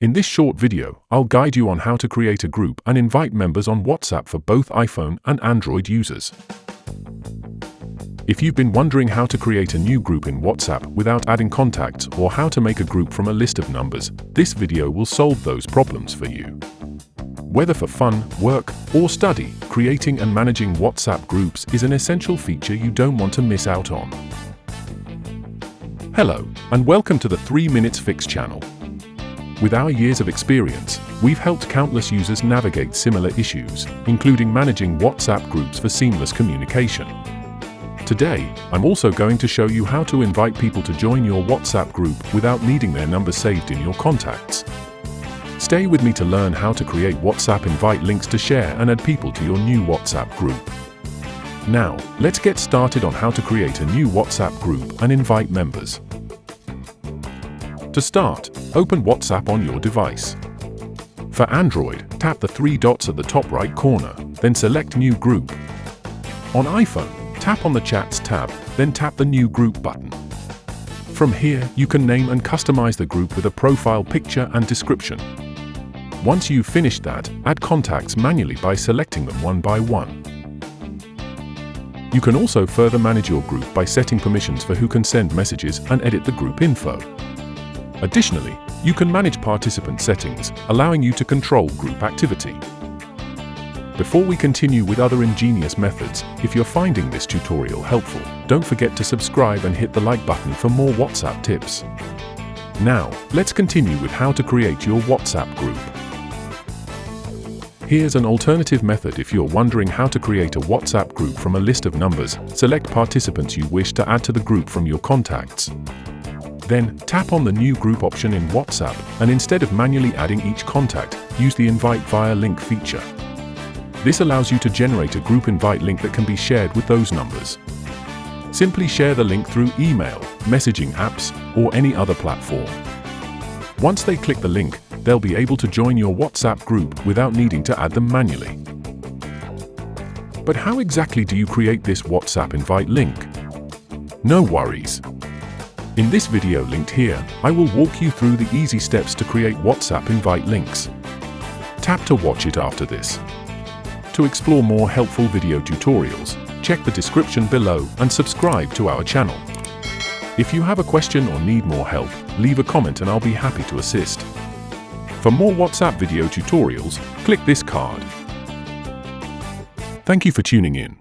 In this short video, I'll guide you on how to create a group and invite members on WhatsApp for both iPhone and Android users. If you've been wondering how to create a new group in WhatsApp without adding contacts or how to make a group from a list of numbers, this video will solve those problems for you. Whether for fun, work, or study, creating and managing WhatsApp groups is an essential feature you don't want to miss out on. Hello, and welcome to the 3 Minutes Fix channel. With our years of experience, we've helped countless users navigate similar issues, including managing WhatsApp groups for seamless communication. Today, I'm also going to show you how to invite people to join your WhatsApp group without needing their number saved in your contacts. Stay with me to learn how to create WhatsApp invite links to share and add people to your new WhatsApp group. Now, let's get started on how to create a new WhatsApp group and invite members. To start, open WhatsApp on your device. For Android, tap the 3 dots at the top right corner, then select New Group. On iPhone, tap on the Chats tab, then tap the New Group button. From here, you can name and customize the group with a profile picture and description. Once you've finished that, add contacts manually by selecting them one by one. You can also further manage your group by setting permissions for who can send messages and edit the group info. Additionally, you can manage participant settings, allowing you to control group activity. Before we continue with other ingenious methods, if you're finding this tutorial helpful, don't forget to subscribe and hit the like button for more WhatsApp tips. Now, let's continue with how to create your WhatsApp group. Here's an alternative method if you're wondering how to create a WhatsApp group from a list of numbers. Select participants you wish to add to the group from your contacts. Then, tap on the New Group option in WhatsApp, and instead of manually adding each contact, use the Invite via Link feature. This allows you to generate a group invite link that can be shared with those numbers. Simply share the link through email, messaging apps, or any other platform. Once they click the link, they'll be able to join your WhatsApp group without needing to add them manually. But how exactly do you create this WhatsApp invite link? No worries. In this video linked here, I will walk you through the easy steps to create WhatsApp invite links. Tap to watch it after this. To explore more helpful video tutorials, check the description below and subscribe to our channel. If you have a question or need more help, leave a comment and I'll be happy to assist. For more WhatsApp video tutorials, click this card. Thank you for tuning in.